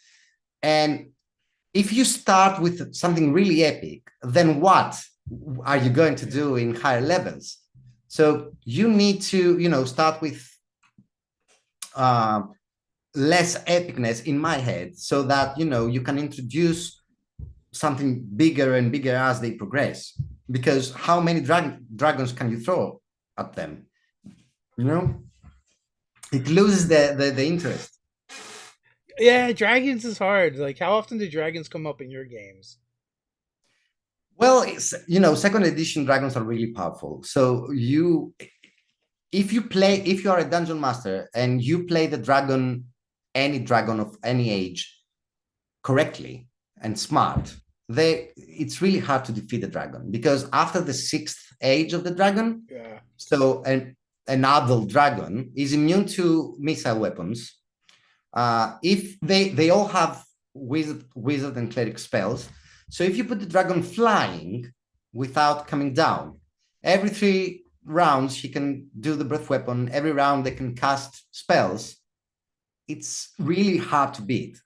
And if you start with something really epic, then what are you going to do in higher levels? So you need to, start with uh, less epicness in my head, so that you can introduce something bigger and bigger as they progress. Because how many dragons can you throw at them? You know, it loses the interest. Yeah, dragons is hard. Like, how often do dragons come up in your games? Well, it's, second edition dragons are really powerful. So if you are a dungeon master and you play the dragon, any dragon of any age, correctly and smart, it's really hard to defeat the dragon, because after the sixth age of the dragon, Yeah. so an adult dragon is immune to missile weapons. If they all have wizard and cleric spells. So if you put the dragon flying without coming down, every 3 rounds he can do the breath weapon. Every round they can cast spells. It's really hard to beat.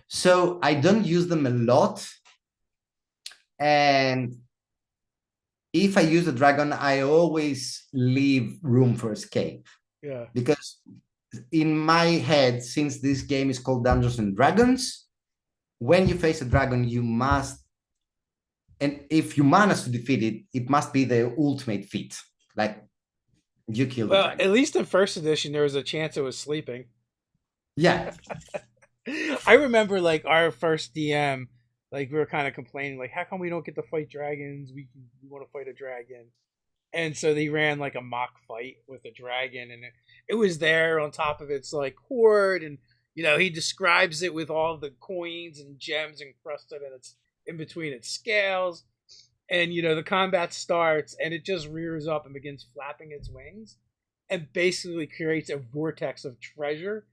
So I don't use them a lot. And if I use a dragon, I always leave room for escape, Yeah. because in my head, since this game is called Dungeons and Dragons, when you face a dragon, you must, and if you manage to defeat it, it must be the ultimate feat. Like, you kill the Well, dragon. at least in first edition, there was a chance it was sleeping. Yeah. I remember like our first DM. like we were kind of complaining, like how come we don't get to fight dragons? We want to fight a dragon, and so they ran like a mock fight with a dragon, and it was there on top of its like hoard, and he describes it with all the coins and gems encrusted in its in between its scales, and the combat starts, and it just rears up and begins flapping its wings, and basically creates a vortex of treasure.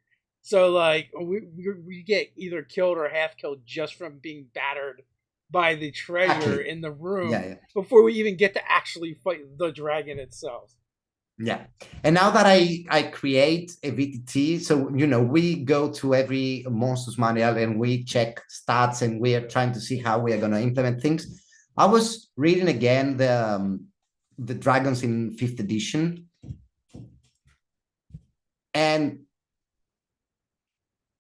So like we get either killed or half killed just from being battered by the treasure Exactly. in the room Yeah. before we even get to actually fight the dragon itself. Yeah. And now that I create a VTT, so we go to every monsters manual and we check stats and we are trying to see how we are going to implement things. I was reading again the dragons in 5th edition, and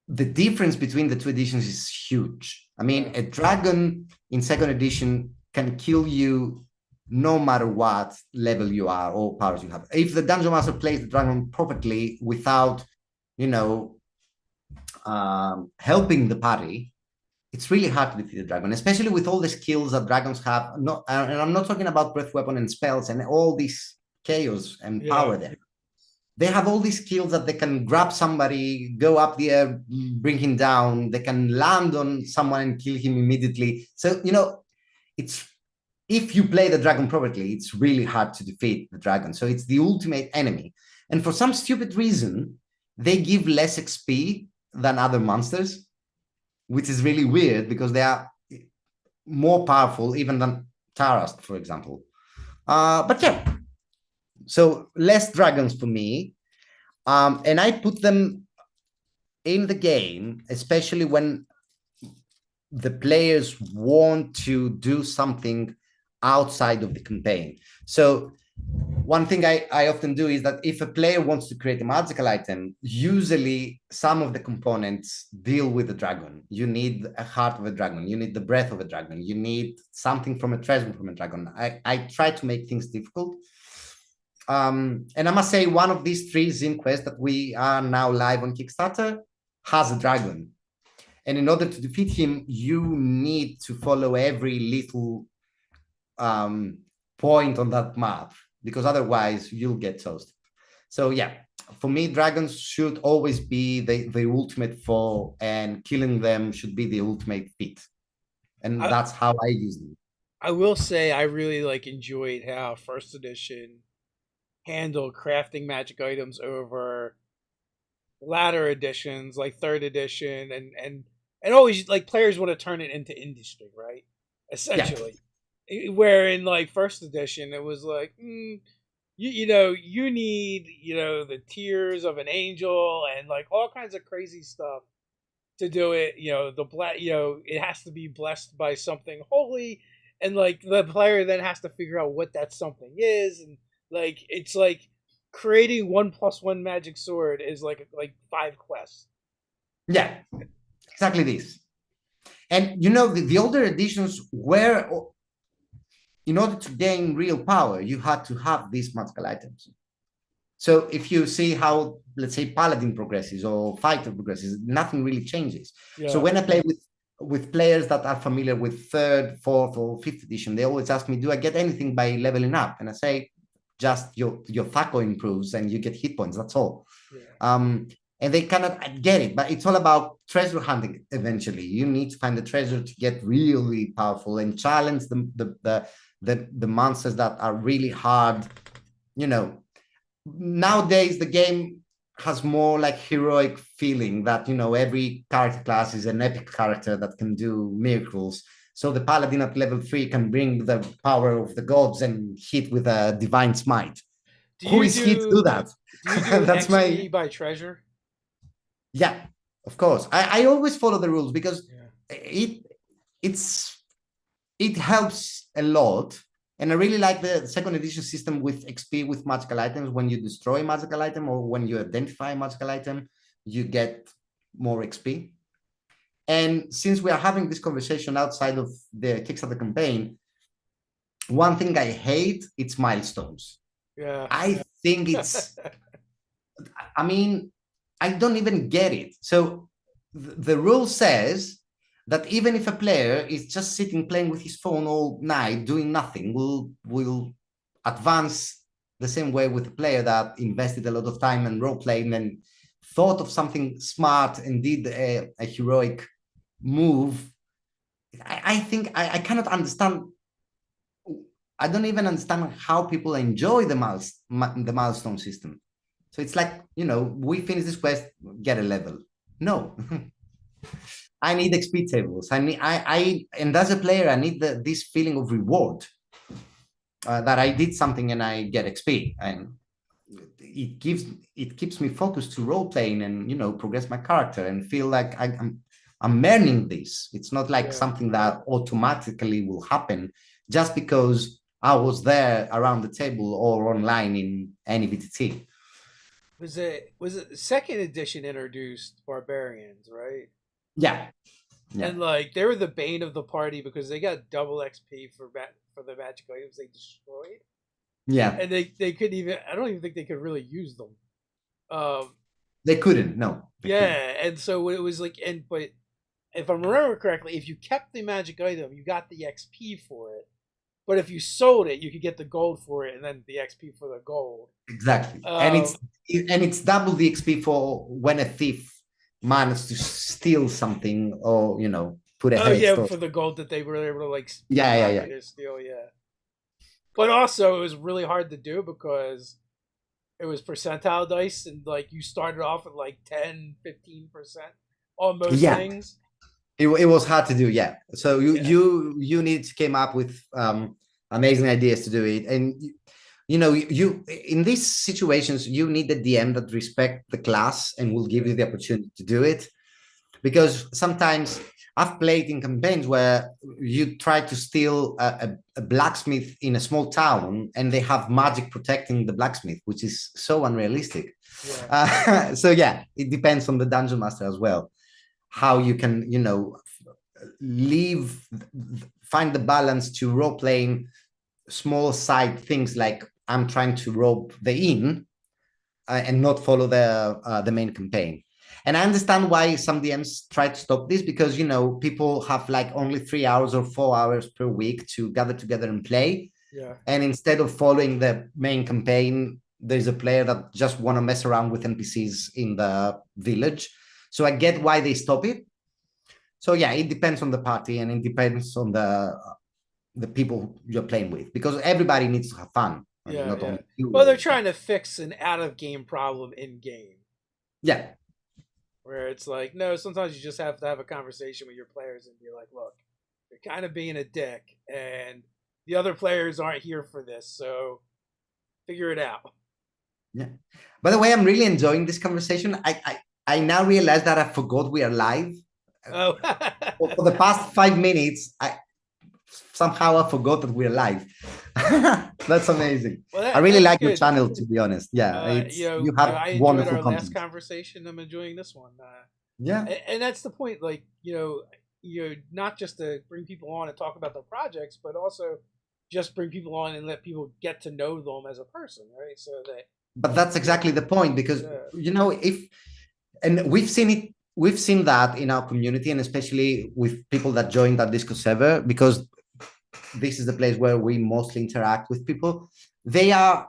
the difference between the two editions is huge. I mean, Yeah. a dragon in 2nd edition can kill you no matter what level you are or powers you have. If the dungeon master plays the dragon perfectly without, helping the party, it's really hard to defeat the dragon, especially with all the skills that dragons have. Not, and I'm not talking about breath weapon and spells and all this chaos and Yeah. power there. They have all these skills that they can grab somebody, go up the air, bring him down. They can land on someone and kill him immediately. So, it's if you play the dragon properly, it's really hard to defeat the dragon. So it's the ultimate enemy. And for some stupid reason, they give less XP than other monsters, which is really weird because they are more powerful even than Tarast, for example. But yeah, so less dragons for me. And I put them in the game, especially when the players want to do something outside of the campaign. So one thing I often do is that if a player wants to create a magical item, usually some of the components deal with the dragon. You need a heart of a dragon, you need the breath of a dragon, you need something from a treasure from a dragon. I try to make things difficult. And I must say, one of these 3 Zine quests that we are now live on Kickstarter has a dragon. And in order to defeat him, you need to follow every little point on that map, because otherwise you'll get toasted. So yeah, for me, dragons should always be the ultimate foe, and killing them should be the ultimate feat. And I, that's how I use them. I will say I really like enjoyed how first edition handled crafting magic items over latter editions like third edition, and always like players want to turn it into industry, right? Yeah. Essentially. Where in like first edition it was like you need the tears of an angel and like all kinds of crazy stuff to do it. It has to be blessed by something holy, and like the player then has to figure out what that something is, and like it's like creating 1+1 magic sword is like 5 quests. Yeah, exactly this. And the older editions were, in order to gain real power, you had to have these magical items. So if you see how, let's say, Paladin progresses or Fighter progresses, nothing really changes. Yeah. So when I play with players that are familiar with 3rd, 4th, or 5th edition, they always ask me, do I get anything by leveling up? And I say, just your THACO improves and you get hit points, that's all. Yeah. And they cannot get it, but it's all about treasure hunting. Eventually, you need to find the treasure to get really powerful and challenge the monsters that are really hard. Nowadays the game has more like heroic feeling that every character class is an epic character that can do miracles. So the paladin at level 3 can bring the power of the gods and hit with a divine smite. Who is he to do that? Do you do That's XP my by treasure? Yeah, of course. I always follow the rules because Yeah. it helps a lot. And I really like the 2nd edition system with XP with magical items. When you destroy a magical item or when you identify a magical item, you get more XP. And since we are having this conversation outside of the Kickstarter campaign, one thing I hate, it's milestones. Yeah. I think I mean, I don't even get it. So the rule says that even if a player is just sitting playing with his phone all night doing nothing, will advance the same way with a player that invested a lot of time in role playing and thought of something smart and did a heroic move. I think I cannot understand. I don't even understand how people enjoy the milestone system. So it's like, we finish this quest, get a level. No, I need XP tables. And as a player, I need this feeling of reward, that I did something and I get XP, and it keeps me focused to role playing and progress my character and feel like I'm earning this. It's not like something that automatically will happen just because I was there around the table or online in any VTT. Was it the second edition introduced barbarians, right? Yeah. And like they were the bane of the party because they got double XP for the magic items they destroyed. Yeah. And they couldn't even. I don't even think they could really use them. They couldn't. No. Couldn't. And so it was like, but if I remember correctly, if you kept the magic item, you got the XP for it. But if you sold it, you could get the gold for it, and then the XP for the gold. Exactly, and it's double the XP for when a thief managed to steal something or put a head for the gold that they were able to like steal. But also it was really hard to do because it was percentile dice, and like you started off at like 10-15% on most things. It was hard to do, so you need to come up with amazing ideas to do it. And you in these situations you need a DM that respect the class and will give you the opportunity to do it, because sometimes I've played in campaigns where you try to steal a blacksmith in a small town and they have magic protecting the blacksmith, which is so unrealistic. So it depends on the dungeon master as well, how you can find the balance to role playing small side things like I'm trying to rob the inn and not follow the main campaign. And I understand why some DMs try to stop this, because people have like only 3 hours or 4 hours per week to gather together and play. And instead of following the main campaign, there's a player that just want to mess around with NPCs in the village. So I get why they stop it. So it depends on the party and it depends on the people you're playing with, because everybody needs to have fun. Not only you. Well, they're trying to fix an out-of-game problem in game. Yeah. Where it's like, no, sometimes you just have to have a conversation with your players and be like, look, you're kind of being a dick, and the other players aren't here for this, so figure it out. Yeah. By the way, I'm really enjoying this conversation. I now realize that I forgot we are live. Oh. For the past 5 minutes, I forgot that we're live. That's amazing. Well, I really like your channel, to be honest. You have I wonderful our content. Last conversation. I'm enjoying this one. And that's the point. Like not just to bring people on and talk about their projects, but also just bring people on and let people get to know them as a person, right? So that. But that's exactly the point, because we've seen it. We've seen that in our community, and especially with people that joined our Discord server, because this is the place where we mostly interact with people. They are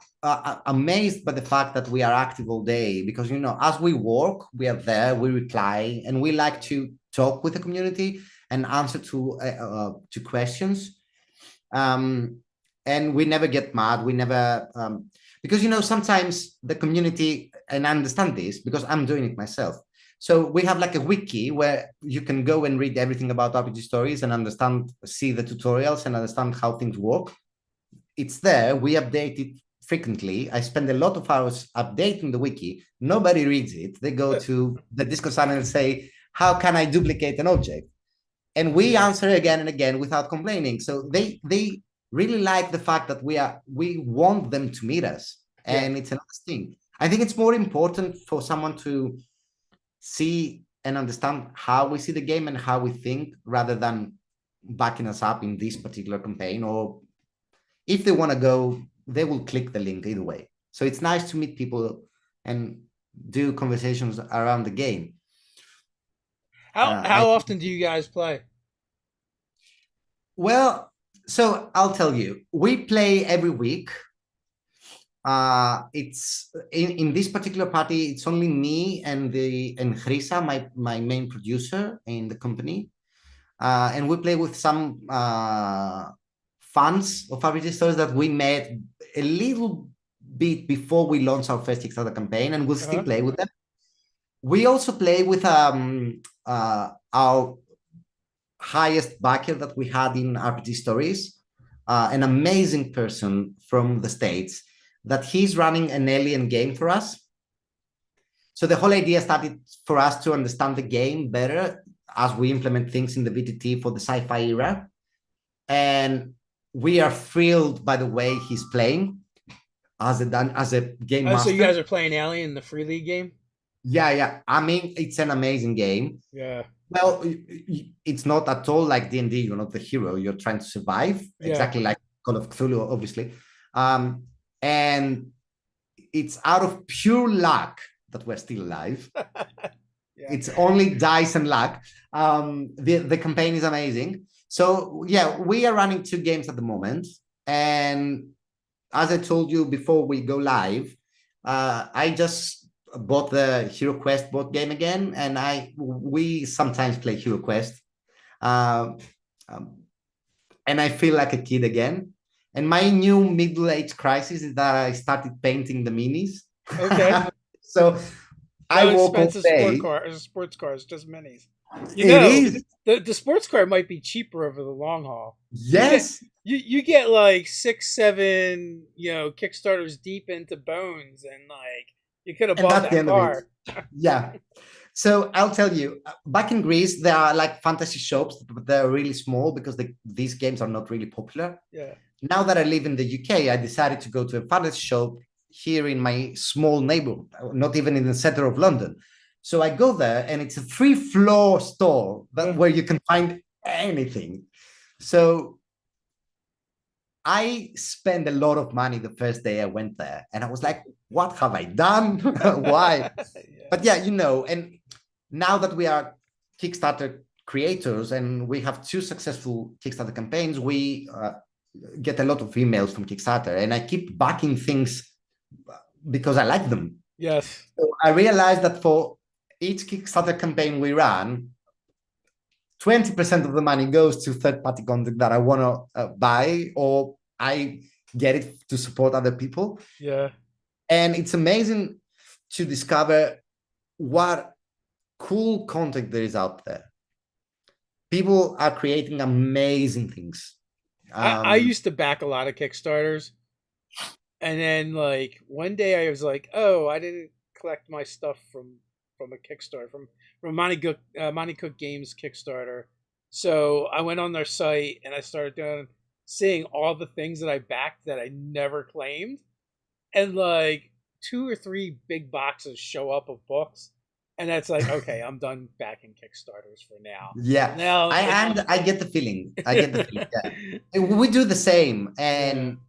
amazed by the fact that we are active all day, because as we work, we are there, we reply, and we like to talk with the community and answer to questions. And we never get mad. We never because sometimes the community, and I understand this because I'm doing it myself. So we have like a wiki where you can go and read everything about RPG stories and see the tutorials and understand how things work. It's there. We update it frequently. I spend a lot of hours updating the wiki. Nobody reads it. They go to the Discord channel and say, how can I duplicate an object? And we answer again and again without complaining. So they really like the fact that we want them to meet us. And it's another thing. I think it's more important for someone to see and understand how we see the game and how we think, rather than backing us up in this particular campaign. Or if they want to go, they will click the link either way. So it's nice to meet people and do conversations around the game. How often do you guys play? Well, so I'll tell you, we play every week. It's in this particular party, it's only me and Hrisa, my main producer in the company. And we play with some fans of RPG stories that we met a little bit before we launched our first Kickstarter campaign, and we'll still play with them. We also play with our highest backer that we had in RPG stories, an amazing person from the States, that he's running an alien game for us. So the whole idea started for us to understand the game better as we implement things in the VTT for the sci-fi era. And we are thrilled by the way he's playing as a game master. So you guys are playing Alien, the Free League game? Yeah. I mean, it's an amazing game. Yeah. Well, it's not at all like D&D. You're not the hero. You're trying to survive. Yeah. Exactly like Call of Cthulhu, obviously. And it's out of pure luck that we're still alive. Yeah. It's only dice and luck. The campaign is amazing. So yeah, we are running 2 games at the moment. And as I told you before we go live, I just bought the Hero Quest board game again, and we sometimes play Hero Quest. And I feel like a kid again. And my new middle-age crisis is that I started painting the minis. Okay. So I walk all day. Sports cars, just minis. It is. The sports car might be cheaper over the long haul. Yes. You get like 6, 7, Kickstarters deep into Bones, and like you could have bought that car. Yeah. So I'll tell you, back in Greece, there are like fantasy shops, but they're really small because these games are not really popular. Yeah. Now that I live in the UK, I decided to go to a fantasy shop here in my small neighborhood, not even in the center of London. So I go there, and it's a 3-floor store where you can find anything. So I spent a lot of money the first day I went there, and I was like, what have I done? Why? Yeah. But yeah, and now that we are Kickstarter creators and we have 2 successful Kickstarter campaigns, we get a lot of emails from Kickstarter, and I keep backing things because I like them. Yes. So I realized that for each Kickstarter campaign we run, 20% of the money goes to third-party content that I want to buy, or I get it to support other people. Yeah. And it's amazing to discover what cool content there is out there. People are creating amazing things. I used to back a lot of Kickstarters. And then like one day I was like, oh, I didn't collect my stuff from a Kickstarter, from Monty Cook Games Kickstarter. So I went on their site and I started seeing all the things that I backed that I never claimed. And like 2 or 3 big boxes show up of books. And that's like, okay, I'm done backing Kickstarters for now. Yeah. Now I get the feeling. Yeah. We do the same. And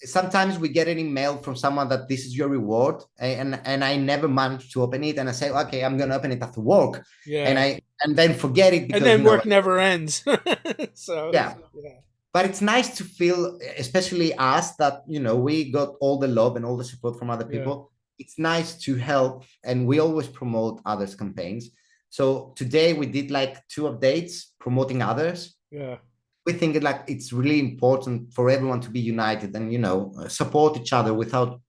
sometimes we get an email from someone that this is your reward, and I never manage to open it, and I say, okay, I'm gonna open it after work, and then forget it, because, and then work never ends. So yeah, but it's nice to feel, especially us, that we got all the love and all the support from other people. It's nice to help, and we always promote others' campaigns. So today we did like 2 updates promoting others. Yeah. We think it's really important for everyone to be united and support each other without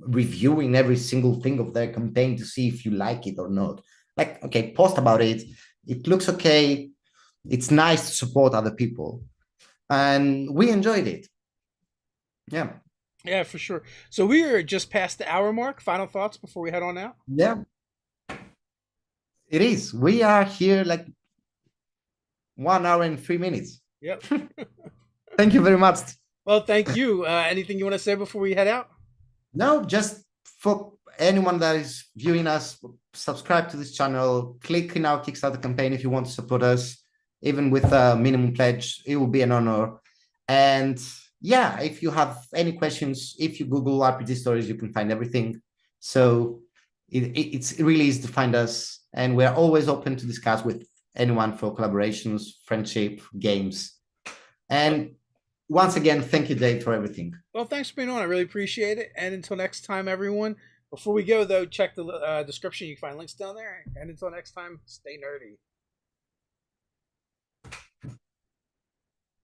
reviewing every single thing of their campaign to see if you like it or not. Like, okay, post about it. It looks okay. It's nice to support other people, and we enjoyed it. Yeah. Yeah, for sure. So we are just past the hour mark. Final thoughts before we head on out? Yeah. It is. We are here like 1 hour and 3 minutes. Yep. Thank you very much. Well, thank you. Anything you want to say before we head out? No, just for anyone that is viewing us, subscribe to this channel, click in our Kickstarter campaign if you want to support us, even with a minimum pledge. It will be an honor. And yeah, if you have any questions, if you Google RPG stories, you can find everything. So it's really easy to find us, and we're always open to discuss with anyone for collaborations, friendship, games. And once again, thank you, Dave, for everything. Well, thanks for being on. I really appreciate it. And until next time, everyone. Before we go, though, check the description. You can find links down there. And until next time, stay nerdy.